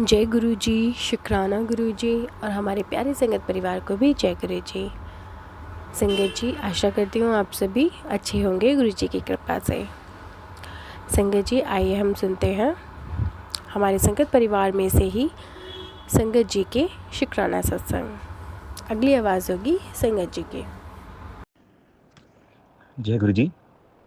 जय गुरु जी, शुक्राना गुरु जी और हमारे प्यारे संगत परिवार को भी जय गुरु जी। संगत जी, आशा करती हूँ आप सभी अच्छे होंगे गुरु जी की कृपा से। संगत जी, आइए हम सुनते हैं हमारे संगत परिवार में से ही संगत जी के शुक्राना सत्संग। अगली आवाज़ होगी संगत जी की। जय गुरु जी।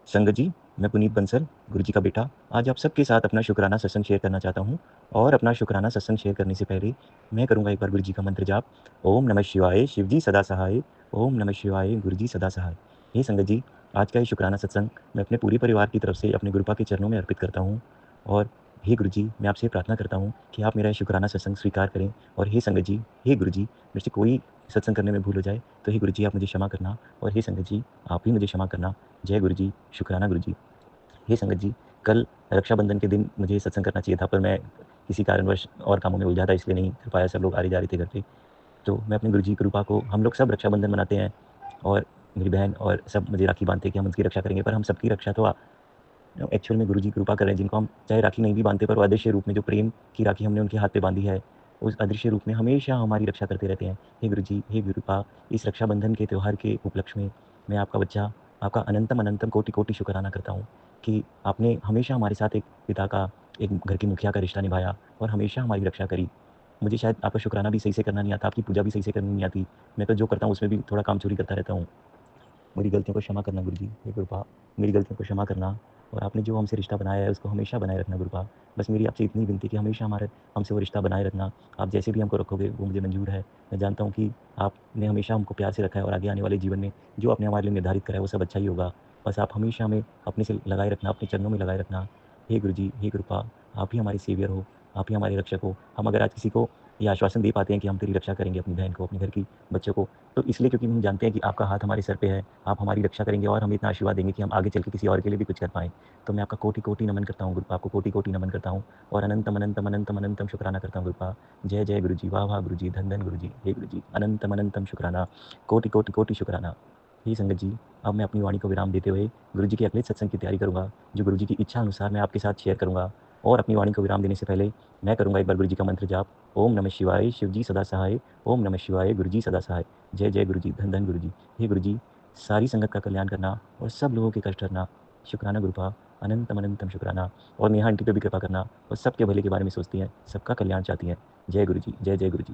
संगत जी, मैं पुनीत बंसल, गुरु जी का बेटा, आज आप सबके साथ अपना शुक्राना सत्संग शेयर करना चाहता हूँ। और अपना शुक्राना सत्संग शेयर करने से पहले मैं करूँगा एक बार गुरु जी का मंत्र जाप। ओम नमः शिवाय, शिव जी सदा सहाय। ओम नमः शिवाय, गुरु जी सदा सहाय। हे संगत जी, आज का ये शुक्राना सत्संग मैं अपने पूरे परिवार की तरफ से अपने गुरुपा के चरणों में अर्पित करता हूँ। और हे गुरु जी, मैं आपसे प्रार्थना करता हूँ कि आप मेरा ये शुक्राना सत्संग स्वीकार करें। और हे संगत जी, हे गुरु जी, मेरे से कोई सत्संग करने में भूल हो जाए तो हे गुरु जी, आप मुझे क्षमा करना। और हे संगत जी, आप ही मुझे क्षमा करना। जय गुरु जी, शुक्राना गुरु जी। हे संगत जी, कल रक्षाबंधन के दिन मुझे सत्संग करना चाहिए था, पर मैं किसी कारणवश और कामों में उलझा था, इसलिए नहीं कर पाया। सब लोग आ रहे जा रहे थे घर पे। तो मैं अपने गुरु जी की कृपा को, हम लोग सब रक्षाबंधन मनाते हैं और मेरी बहन और सब मुझे राखी बांधते हैं कि हम उनकी रक्षा करेंगे, पर हम सबकी रक्षा तो एक्चुअल में गुरु जी कृपा कर रहे हैं, जिनको हम चाहे राखी नहीं भी बांधते, पर वो अदृश्य रूप में जो प्रेम की राखी हमने उनके हाथ पे बांधी है, उस अदृश्य रूप में हमेशा हमारी रक्षा करते रहते हैं। हे गुरु जी, हे गुरु कृपा, इस रक्षाबंधन के त्यौहार के उपलक्ष्य में मैं आपका बच्चा, आपका अनंतम अनंतम कोटि कोटि शुक्राना करता हूँ कि आपने हमेशा हमारे साथ एक पिता का, एक घर की मुखिया का रिश्ता निभाया और हमेशा हमारी रक्षा करी। मुझे शायद आपका शुक्राना भी सही से करना नहीं आता, आपकी पूजा भी सही से करनी नहीं आती। मैं तो जो करता हूँ उसमें भी थोड़ा काम चोरी करता रहता हूँ। मेरी गलतियों को क्षमा करना गुरुजी, हे गुरुपा, मेरी गलतियों को क्षमा करना। और आपने जो हमसे रिश्ता बनाया है उसको हमेशा बनाए रखना गुरुपा। बस मेरी आपसे इतनी विनती कि हमेशा हमसे वो रिश्ता बनाए रखना। आप जैसे भी हमको रखोगे वो मुझे मंजूर है। मैं जानता हूँ कि आपने हमेशा हमको प्यार से रखा है और आगे आने वाले जीवन में जो आपने हमारे लिए निर्धारित करा है वो सब अच्छा ही होगा। बस आप हमेशा हमें अपने से लगाए रखना, अपने चरणों में लगाए रखना। हे गुरुजी, हे कृपा, आप ही हमारे सेवियर हो, आप ही हमारे रक्षक हो। हम अगर आज किसी को ये आश्वासन दे पाते हैं कि हम तेरी रक्षा करेंगे, अपनी बहन को, अपने घर की बच्चों को, तो इसलिए क्योंकि हम जानते हैं कि आपका हाथ हमारे सर पे है, आप हमारी रक्षा करेंगे और हमें इतना आशीर्वाद देंगे कि हम आगे चल के किसी और के लिए भी कुछ कर पाएँ। तो मैं आपका कोटि-कोटि नमन करता हूँ गुरुपा, आपको कोटि-कोटि नमन करता हूँ और अनंतम अनंतम अनंतम अनंतम शुक्राना करता हूँ गुरुपा। जय जय गुरुजी, वाह वाह गुरुजी, धन धन गुरुजी, हे गुरुजी, अनंतम अनंतम शुक्राना, कोटि कोटि कोटि शुक्राना। हे संगत जी, अब मैं अपनी वाणी को विराम देते हुए गुरुजी के अगले सत्संग की तैयारी करूँगा, जो गुरुजी की इच्छा अनुसार मैं आपके साथ शेयर करूँगा। और अपनी वाणी को विराम देने से पहले मैं करूँगा एक बार गुरुजी का मंत्र जाप। ओम नमः शिवाय, शिव जी सदा सहाय। ओम नमः शिवाय, गुरुजी सदा सहाय। जय जय गुरुजी, धन धन गुरुजी। हे गुरुजी, सारी संगत का कल्याण करना और सब लोगों के कष्ट हरना। शुक्राना गुरुपा, अनंतम अनंतम शुक्राना। और नेहा आंटी पे भी कृपा करना, और सबके भले के बारे में सोचती हैं, सबका कल्याण चाहती हैं। जय गुरुजी, जय जय गुरुजी।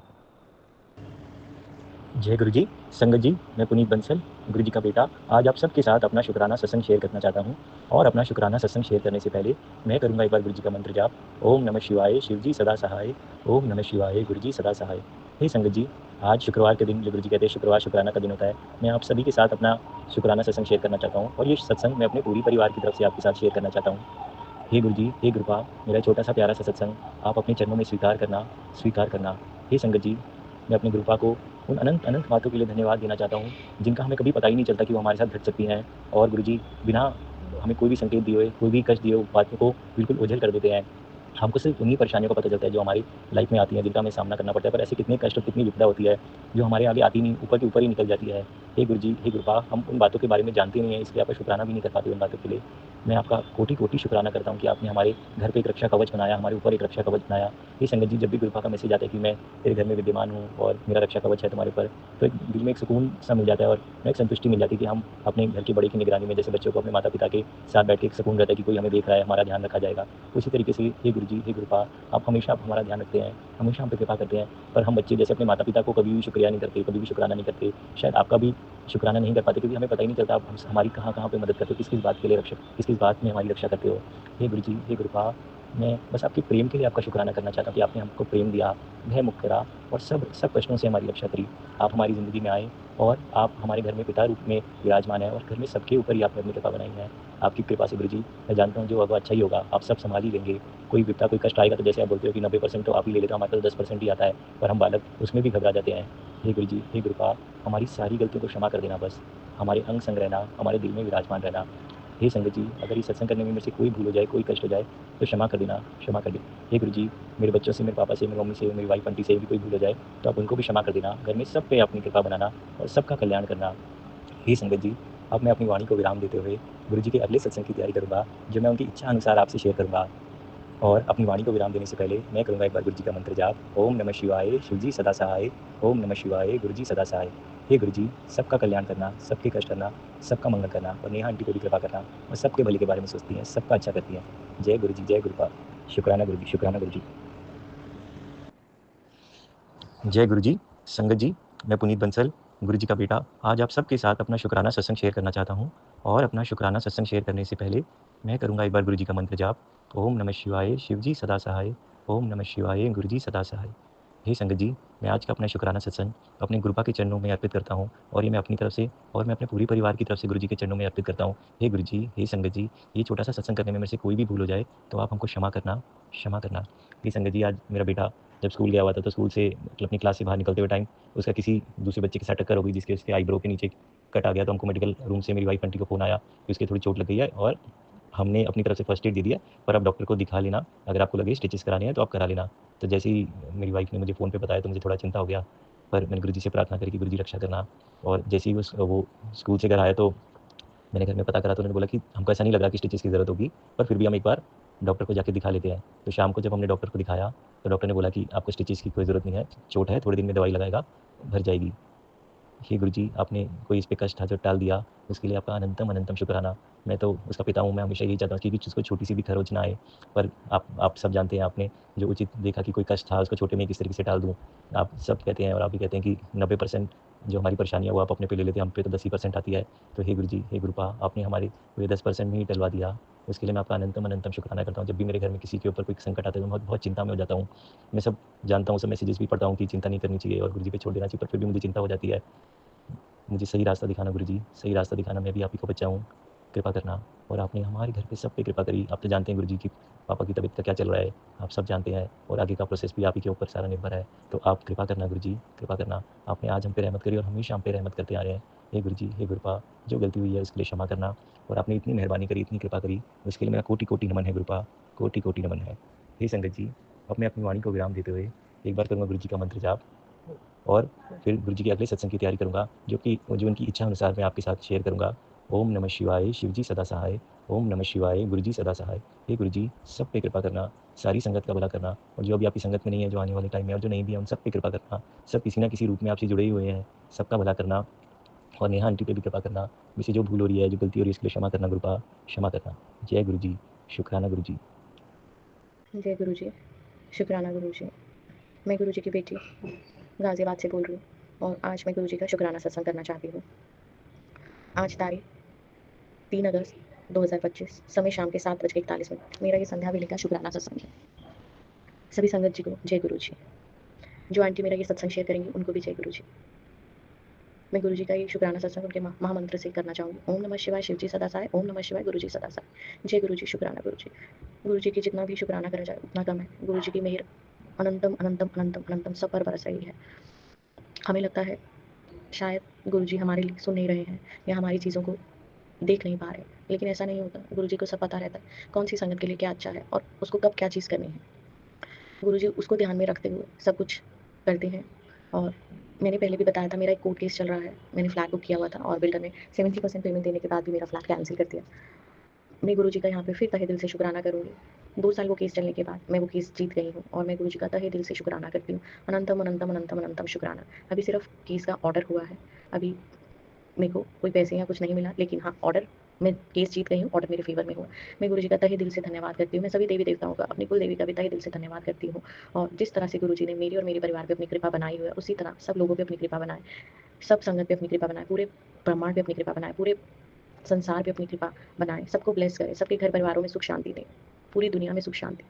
जय गुरु जी। संगत जी, मैं पुनीत बंसल, गुरु जी का बेटा, आज आप सबके साथ अपना शुक्राना सत्संग शेयर करना चाहता हूँ। और अपना शुक्राना सत्संग शेयर करने से पहले मैं करूँगा एक बार गुरु जी का मंत्र जाप। ओम नमः शिवाय, शिव जी सदा सहाय। ओम नमः शिवाय, गुरु जी सदा सहाय। हे संगत जी, आज शुक्रवार के दिन, जो गुरु जी कहते हैं शुक्रवार शुक्राना का दिन होता है, मैं आप सभी के साथ अपना शुक्राना सत्संग शेयर करना चाहता हूँ। और ये सत्संग मैं अपने पूरी परिवार की तरफ से आपके साथ शेयर करना चाहता हूँ। हे गुरु जी, हे कृपा, मेरा छोटा सा प्यारा सा सत्संग आप अपने चरणों में स्वीकार करना, स्वीकार करना। हे संगत जी, मैं अपनी कृपा को उन अनंत अनंत बातों के लिए धन्यवाद देना चाहता हूँ, जिनका हमें कभी पता ही नहीं चलता कि वो हमारे साथ घट सकती हैं। और गुरु जी, बिना हमें कोई भी संकेत दिए हुए, कोई भी कष्ट दिए हुए बातों को बिल्कुल ओझल कर देते हैं। हमको सिर्फ उन्हीं परेशानियों का पता चलता है जो हमारी लाइफ में आती हैं, जिनका हमें सामना करना पड़ता है। पर ऐसे कितने कष्ट और कितनी विपदा होती है जो हमारे आगे आती नहीं, ऊपर के ऊपर ही निकल जाती है। हे गुरु जी, हे कृपा, हम उन बातों के बारे में जानते नहीं हैं, इसलिए आपका शुक्राना भी नहीं कर पाते उन बातों के लिए। मैं आपका कोटि कोटि शुक्राना करता हूँ कि आपने हमारे घर पे एक रक्षा कवच बनाया, हमारे ऊपर एक रक्षा कवच बनाया। ये संगत जी, जब भी कृपा का मैसेज आता है कि मैं तेरे घर में विद्यमान हूँ और मेरा रक्षा कवच है तुम्हारे ऊपर, तो एक दिल में एक सुकून सा मिल जाता है और एक संतुष्टि मिल जाती है कि हम अपने घर के बड़े की निगरानी में, जैसे बच्चों को अपने माता पिता के साथ बैठ के एक सुकून रहता है कि कोई हमें देख रहा है, हमारा ध्यान रखा जाएगा। उसी तरीके से हे गुरु जी, हे कृपा, आप हमेशा हमारा ध्यान रखते हैं, हमेशा हम पे कृपा करते हैं। पर हम बच्चे जैसे अपने माता पिता को कभी भी शुक्रिया नहीं करते, कभी भी शुक्राना नहीं करते। शायद आपका भी शुक्राना नहीं कर पाते, क्योंकि हमें पता ही नहीं चलता आप हमारी कहाँ कहाँ पे मदद करते हो, किस किस बात के लिए रक्षक, किस किस बात में हमारी रक्षा करते हो। हे गुरु जी, हे कृपा, मैं बस आपके प्रेम के लिए आपका शुक्राना करना चाहता हूँ कि आपने हमको प्रेम दिया, भय मुक्त करा और सब सब कष्टों से हमारी रक्षा करी। आप हमारी ज़िंदगी में आए और आप हमारे घर में पिता रूप में विराजमान है और घर में सबके ऊपर ही आपने अपनी कृपा बनाई है। आपकी कृपा से गुरु जी, मैं जानता हूँ जो होगा अच्छा ही होगा, आप सब संभाल ही लेंगे। कोई विपदा, कोई कष्ट आएगा तो जैसे आप बोलते हो कि 90% तो आप ही ले लेते हो, हमारे पास 10% ही आता है, पर हम बालक उसमें भी घबरा जाते हैं। हे गुरु जी, हे कृपा, हमारी सारी गलतियों को क्षमा कर देना, बस हमारे अंग संग रहना, हमारे दिल में विराजमान रहना। हे संगत जी, अगर ये सत्संग करने में मेरे से कोई भूल हो जाए, कोई कष्ट हो जाए, तो क्षमा कर देना, क्षमा कर देना। हे गुरु जी, मेरे बच्चों से, मेरे पापा से, मेरी मम्मी से, मेरी वाइफ आंटी से भी कोई भूल हो जाए, तो आप उनको भी क्षमा कर देना। घर में सब पे अपनी कृपा बनाना और सबका कल्याण करना। हे संगत जी, अब मैं अपनी वाणी को विराम देते हुए गुरु जी के अगले सत्संग की तैयारी करूँगा, जो मैं उनकी इच्छा अनुसार आपसे शेयर करूँगा। और अपनी वाणी को विराम देने से पहले मैं करूँगा एक बार गुरु जी का मंत्र जाप। ओम नमः शिवाय, शिव जी सदा सहाय। ओम नमः शिवाय, गुरु जी सदा सहाय। हे गुरु जी, सबका कल्याण करना, सबके कष्ट करना, सबका मंगल करना और नेहा आंटी को भी कृपा करना और सबके भले के बारे में सोचती हैं, सबका अच्छा करती हैं। जय गुरु जी, जय गुरुपाद। शुक्राना गुरु जी, शुक्राना गुरु जी। जय गुरु जी, संगत जी, मैं पुनीत बंसल, गुरु जी का बेटा, आज आप सबके साथ अपना शुक्राना सत्संग शेयर करना चाहता हूँ। और अपना शुक्राना सत्संग शेयर करने से पहले मैं करूँगा एक बार गुरु जी का मंत्र जाप। ओम नमः शिवाय, शिव जी सदा सहाय। ओम नमः शिवाय, गुरु जी सदा सहाय। हे संगत जी, मैं आज का अपना शुक्राना सत्संग अपने गुरुपा के चरणों में अर्पित करता हूँ और ये मैं अपनी तरफ से और मैं अपने पूरे परिवार की तरफ से गुरु जी के चरणों में अर्पित करता हूँ। हे गुरु जी, हे संगत जी, ये छोटा-सा सत्संग करने में मेरे से कोई भी भूल हो जाए, तो आप हमको क्षमा करना, क्षमा करना। हे संगत जी, आज मेरा बेटा जब स्कूल गया हुआ था, तो स्कूल से मतलब अपनी क्लास से बाहर निकलते हुए टाइम उसका किसी दूसरे बच्चे के साथ टक्कर हो गई, जिसके उसके आईब्रो के नीचे कट आ गया। तो हमको मेडिकल रूम से मेरी वाइफ आंटी को फ़ोन आया कि उसके थोड़ी चोट लग गई है और हमने अपनी तरफ से फर्स्ट एड दे दिया, पर आप डॉक्टर को दिखा लेना, अगर आपको लगे स्टिचेस कराने हैं तो आप करा लेना। तो जैसे ही मेरी वाइफ ने मुझे फ़ोन पे बताया तो मुझे थोड़ा चिंता हो गया, पर मैंने गुरुजी से प्रार्थना करी कि गुरुजी रक्षा करना। और जैसे ही वो स्कूल से घर आया तो मैंने घर में पता करा, तो उन्होंने बोला कि हमको ऐसा नहीं लग रहा कि स्टिचेस की ज़रूरत होगी, पर फिर भी हम एक बार डॉक्टर को जाके दिखा लेते हैं। तो शाम को जब हमने डॉक्टर को दिखाया, तो डॉक्टर ने बोला कि आपको स्टिचेस की कोई ज़रूरत नहीं है, चोट है, थोड़े दिन में दवाई लगाएगा, भर जाएगी। हे गुरुजी, आपने कोई इस पे कष्ट था जो टाल दिया, उसके लिए आपका अनंतम अनंतम शुक्राना। मैं तो उसका पिता हूँ, मैं हमेशा यही चाहता हूँ कि उसको छोटी-सी भी खरोंच ना आए। पर आप सब जानते हैं, आपने जो उचित देखा कि कोई कष्ट था, उसको छोटे में किस तरीके से टाल दूँ। आप सब कहते हैं और आप भी कहते हैं कि 90% जो हमारी परेशानियाँ वो आप अपने पे ले लेते हैं, हम पे तो 10 ही % आती है। तो हे गुरुजी, हे गुरुपा, आपने हमारे पूरे 10% में ही टलवा दिया। उसके लिए मैं आपका अनंतम अनंतम शुक्राना करता हूँ। जब भी मेरे घर में किसी के ऊपर कोई संकट आता है, तो मैं बहुत चिंता में हो जाता हूँ। मैं सब जानता हूँ, सब मैसेजेस भी पढ़ता हूँ कि चिंता नहीं करनी चाहिए और गुरुजी पे छोड़ देना चाहिए, पर फिर भी मुझे चिंता हो जाती है। मुझे सही रास्ता दिखाना गुरुजी, सही रास्ता दिखाना। मैं भी आप ही का बच्चा हूँ, कृपा करना। और आपने हमारे घर पे सब पे कृपा करी। आप तो जानते हैं गुरुजी कि पापा की तबीयत का क्या चल रहा है, आप सब जानते हैं और आगे का प्रोसेस भी आप ही के ऊपर सारा निर्भर है। तो आप कृपा करना गुरुजी, कृपा करना। आपने आज हम पे रहमत करी और हमेशा हम पे रहमत करते आ रहे हैं। हे गुरुजी, हे गुरुपा, जो गलती हुई है उसके लिए क्षमा करना। और आपने इतनी मेहरबानी करी, इतनी कृपा करी, उसके लिए मेरा कोटि-कोटि नमन है गुरुपा, कोटि-कोटि नमन है। हे संगत जी, अब मैं अपनी वाणी को विराम देते हुए एक बार करूँगा गुरुजी का मंत्र जाप और फिर गुरुजी के अगले सत्संग की तैयारी करूँगा, जो उनकी इच्छा अनुसार मैं आपके साथ शेयर करूँगा। ओम नमः शिवाय, शिव जी सदा सहाय। ओम नमः शिवाय, गुरु जी सदा सहाय। हे गुरु जी, सब पे कृपा करना, सारी संगत का भला करना और जो अभी आपकी संगत में नहीं है, जो आने वाले टाइम में और जो नहीं भी है, उन सब पे कृपा करना। सब किसी न किसी रूप में आपसे जुड़े ही हुए हैं, सबका भला करना और नेहा आंटी पे भी कृपा करना। मुझसे जो भूल हो रही है, जो गलती हो रही है, इसके लिए क्षमा करना गुरुपा, क्षमा करना। जय गुरु जी, शुक्राना गुरु जी। जय गुरु जी, शुक्राना गुरु जी। मैं गुरु जी की बेटी गाज़ियाबाद से बोल रही हूँ और आज मैं गुरु जी का शुक्राना सत्संग करना चाहती हूँ। आज तारीख 3 अगस्त 2025, समय शाम के 7:41 मेरा ये संध्या वेले का शुक्राना सत्संग है। सभी संगत जी को जय गुरु जी। जो आंटी मेरा ये सत्संग शेयर करेंगी उनको भी जय गुरु जी। मैं गुरु जी का ये शुक्राना सत्संग उनके महामंत्र से करना चाहूँगी। ओम नमः शिवाय, शिव जी सदा सहाय। ओम नमः शिवाय, गुरु जी सदा सहाय। जय गुरु जी, शुक्राना गुरु जी। गुरु जी की जितना भी शुक्राना करा जाए उतना कम है। गुरु जी की मेहर अनंतम अनंतम अनंतम अनंतम सब पर बरस रही है। हमें लगता है शायद गुरु जी हमारे लिए सुन नहीं रहे हैं या हमारी चीज़ों को देख नहीं पा रहे, लेकिन ऐसा नहीं होता। गुरु जी को सब पता रहता है कौन सी संगत के लिए क्या अच्छा है और उसको कब क्या चीज़ करनी है। गुरु जी उसको ध्यान में रखते हुए सब कुछ करते हैं। और मैंने पहले भी बताया था, मेरा एक कोर्ट केस चल रहा है। मैंने फ्लैट बुक किया हुआ था और बिल्डर ने 70% पेमेंट देने के बाद भी मेरा फ्लैट कैंसिल कर दिया। मैं गुरु जी का यहाँ पे फिर तहे दिल से शुक्राना करूँगी। 2 साल वो केस चलने के बाद मैं वो केस जीत गई हूँ और मैं गुरु जी का तहे दिल से शुक्राना करती हूँ। अनंतम अनंतम अनंतम अनंतम शुक्राना। अभी सिर्फ केस का ऑर्डर हुआ है। अभी मेरे को कोई पैसे या कुछ नहीं मिला, लेकिन हाँ, ऑर्डर, मैं केस जीत गई हूँ, ऑर्डर मेरे फेवर में हुआ। मैं गुरु जी का तहे दिल से धन्यवाद करती हूँ। मैं सभी देवी देवताओं का, अपनी कुल देवी का भी तहे दिल से धन्यवाद करती हूँ। और जिस तरह से गुरु जी ने मेरी और मेरे परिवार पे अपनी कृपा बनाई हुई है, उसी तरह सब लोगों पे अपनी कृपा बनाए, सब संगत पे अपनी कृपा बनाए, पूरे ब्रह्मांड पे अपनी कृपा बनाए, पूरे संसार पे अपनी कृपा बनाए, सबको ब्लेस करे, सबके घर परिवारों में सुख शांति दे, पूरी दुनिया में सुख शांति।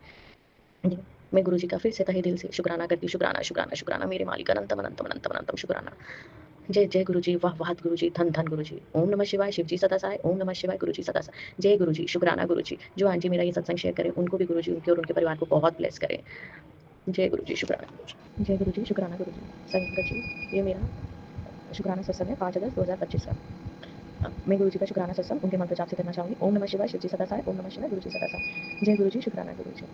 जी, मैं गुरु जी का फिर से तहे दिल से शुक्राना करती हूँ। शुक्राना शुक्राना शुक्राना मेरे मालिक, अनंतम अनंतम अनंतम अनंतम शुक्राना। जय जय गुरु जी, वाह वाह गुरु जी, धन धन गुरु जी। ओम नमः शिवाय, शिव जी सदा सहाय। ओम नमः शिवाय, गुरु जी सदा सहाय। जय गुरु जी, शुक्राना गुरु जी। जो आंटी मेरा ये सत्संग शेयर करें उनको भी गुरु जी, उनके और उनके परिवार को बहुत ब्लेस करें। जय गुरु जी, शुक्राना गुरु जी। जय गुरु जी, शुक्राना गुरु जी। संगत जी, ये मेरा शुक्राना सत्संग है 5 अगस्त 2025 का। मैं गुरु जी का शुक्राना सत्संग उनके मंत्र जाप से करना चाहूँगी। ओम नमः शिवाय, शिव जी सदा सहाय, ओम नमः शिवाय, गुरु जी सदा सहाय। जय गुरु जी, शुक्राना गुरु जी।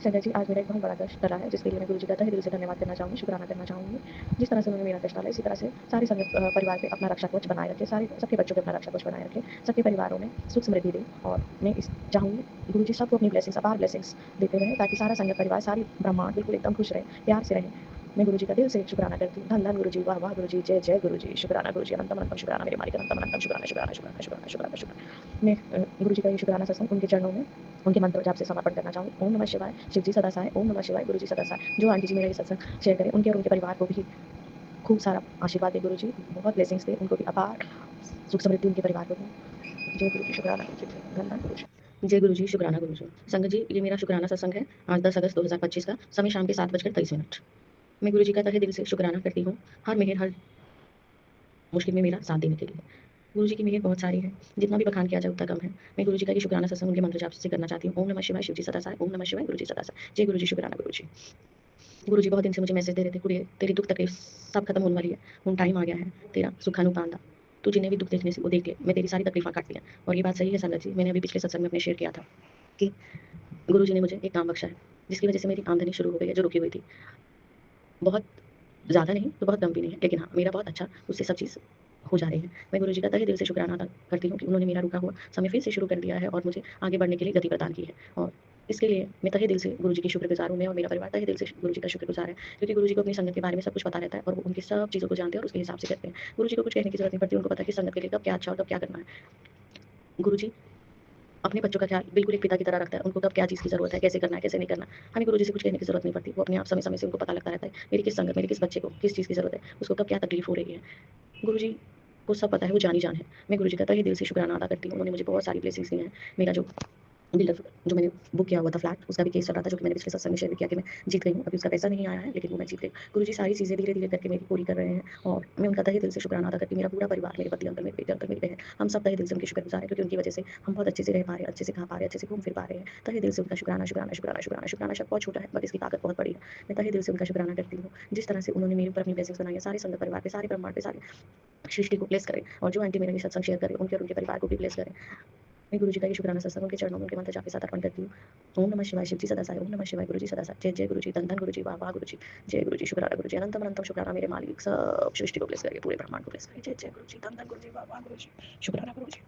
संजय जी, आज मेरा एक बहुत बड़ा कष्ट टला है, जिसके लिए मैं गुरु जी का तहे दिल से धन्यवाद करना चाहूँगी, शुक्राना करना चाहूँगी। जिस तरह से उन्होंने मेरा कष्ट टाला, इसी तरह से सारे संगत परिवार पे अपना रक्षा कवच बनाए रखें, सारे सबके बच्चों पे अपना रक्षा कवच बनाए रखें, सबके परिवारों में सुख समृद्धि दें। और मैं इस चाहूँगी गुरु जी सबको अपनी ब्लेसिंग्स, अपार ब्लेसिंग्स देते रहें, ताकि सारा संगत परिवार, सारी ब्रह्मांड बिल्कुल एकदम खुश रहे, प्यार से रहें। मैं गुरु जी का दिल से शुक्राना करती हूँ। धन धन गुरु जी, वाह वाह गुरु जी, जय जय गुरु जी, शुक्राना गुरु जी, अनंतम अनंतम शुक्राना मेरे मालिक, अनंतम अनंतम शुक्राना शुक्राना शुक्राना शुक्राना शुक्राना शुक्राना। मैं गुरु जी का ये शुक्राना सत्संग उनके चरणों में उनके मंत्र जाप से समर्पण करना चाहूँगी। ओम नमः शिवाय, शिव जी सदा सहाय, ओम नमः शिवाय, गुरु जी सदा सहाय। जो आंटी जी मेरा ये सत्संग शेयर करें, उनके और उनके परिवार को भी खूब सारा आशीर्वाद दें गुरु जी, बहुत ब्लेसिंग्स दें, उनको भी अपार सुख समृद्धि उनके परिवार को दें। जय गुरु जी, शुक्राना गुरु जी, धन धन गुरु जी। जय गुरु जी, शुक्राना गुरु जी। संगत जी, ये मेरा शुक्राना सत्संग है आज 10 अगस्त 2025 का, समय शाम के 7:23। मैं गुरु जी का तहे दिल से शुक्राना करती हूँ, हर मेहर, हर मुश्किल में मेरा साथ देने के लिए। गुरु जी की मेहर बहुत सारी है, जितना भी बखान किया जाए उतना कम है। मैं गुरु जी का ये शुक्राना सत्संग उनके मंत्र जाप से करना चाहती हूँ। ओम नमः शिवाय, शिव जी सदा सहाय, ओम नमः शिवाय, गुरु जी सदा सहाय। जय गुरु जी, शुक्राना गुरु जी। गुरु जी बहुत दिन से मुझे मैसेज दे रहे थे, कुड़िए तेरी दुख तकलीफ सब खत्म होने वाली है, हुन टाइम आ गया है तेरा सुखानुपांदा, तू जिन्हें भी दुख देखने से वो देख ले, मैं तेरी सारी तकलीफां काट लिया। और ये बात सही है संगत जी, मैंने अभी पिछले सत्संग में अपने शेयर किया था कि गुरु जी ने मुझे एक काम बख्शा है, जिसकी वजह से मेरी आमदनी शुरू हो गई है, जो रुकी हुई थी। बहुत ज़्यादा नहीं तो बहुत कम भी नहीं है, लेकिन हाँ, मेरा बहुत अच्छा उससे सब चीज़ हो जा रही है। मैं गुरु जी का तहे दिल से शुक्राना अदा करती हूँ कि उन्होंने मेरा रुका हुआ समय फिर से शुरू कर दिया है और मुझे आगे बढ़ने के लिए गति प्रदान की है। और इसके लिए मैं तहे दिल से गुरु जी की शुक्रगुज़ार हूँ। मैं और मेरा परिवार तहे दिल से गुरु जी का शुक्रगुज़ार है, क्योंकि गुरु जी को अपनी संगत के बारे में सब कुछ पता रहता है और वो उनकी सब चीज़ों को जानते हैं और उसके हिसाब से करते हैं। गुरु जी को कुछ कहने की ज़रूरत नहीं पड़ती, उनको पता है कि संगत के लिए कब क्या अच्छा और कब क्या करना है। गुरु जी अपने बच्चों का ख्याल बिल्कुल एक पिता की तरह रखता है, उनको कब क्या चीज़ की ज़रूरत है, कैसे करना है, कैसे नहीं करना। हमें गुरु जी से कुछ कहने की ज़रूरत नहीं पड़ती, वो अपने आप समय-समय से उनको पता लगता रहता है, मेरी किस संगत, मेरे किस बच्चे को किस चीज़ की ज़रूरत है, उसको कब क्या तकलीफ़ हो रही है। गुरु जी को सब पता है, वो जान ही जान है। मैं गुरु जी का तहे दिल से शुक्राना अदा करती हूँ, उन्होंने मुझे बहुत सारी ब्लेसिंग्स दी हैं। मेरा जो बिल्डर जो मैंने बुक किया हुआ था फ्लैट, उसका भी केस चल रहा था, जो कि मैंने पिछले सत्संग में शेयर भी किया कि मैं जीत गई हूँ। अभी उसका पैसा नहीं आया है, लेकिन वो मैं जीत गई। गुरु जी सारी चीज़ें धीरे-धीरे करके मेरी पूरी कर रहे हैं और मैं उनका तहे दिल से शुक्राना अदा करती हूँ। मेरा पूरा परिवार, मेरे पति अंकल, मेरे बेटे अंकल, मेरी बहन, हम सब तहे दिल से उनके शुक्रगुज़ार हैं, क्योंकि उनकी वजह से हम बहुत अच्छे से रह पा रहे हैं, अच्छे से खा पा रहे हैं, अच्छे से घूम फिर पा रहे हैं। तहे दिल से उनका शुक्राना, शुक्राना, शुक्राना, शुक्राना, शुक्राना शब्द बहुत छोटा है, बट इसकी ताकत बहुत बड़ी है। मैं तहे दिल से उनका शुक्राना करती हूँ। जिस तरह से उन्होंने मेरे ऊपर अपनी ब्लेसिंग्स बनाई है, सारे संगत परिवार पे, सारे ब्रह्मांड पे, सारी सृष्टि को ब्लेस करें और जो आंटी मेरा ये सत्संग शेयर करें, उनके और उनके परिवार को भी ब्लेस करें। मैं गुरु जी का ये शुक्राना सत्संग उनके चरणों में उनके मंत्र जाप के साथ अर्पण करती हूँ। ओम नमः शिवाय, शिव जी सदा सहाय, ओम नमः शिवाय, गुरु जी सदा सहाय। जय जय गुरु जी, धन धन गुरु जी, वाह वाह गुरु जी, जय गुरु जी, शुक्राना गुरु जी, अनंतम अनंतम शुक्राना मेरे मालिक, सब सृष्टि को ब्लेस करिए, पूरे ब्रह्मांड को ब्लेस करिए। जय जय गुरु जी, धन धन गुरु जी, वाह वाह गुरु जी, शुक्राना गुरु जी।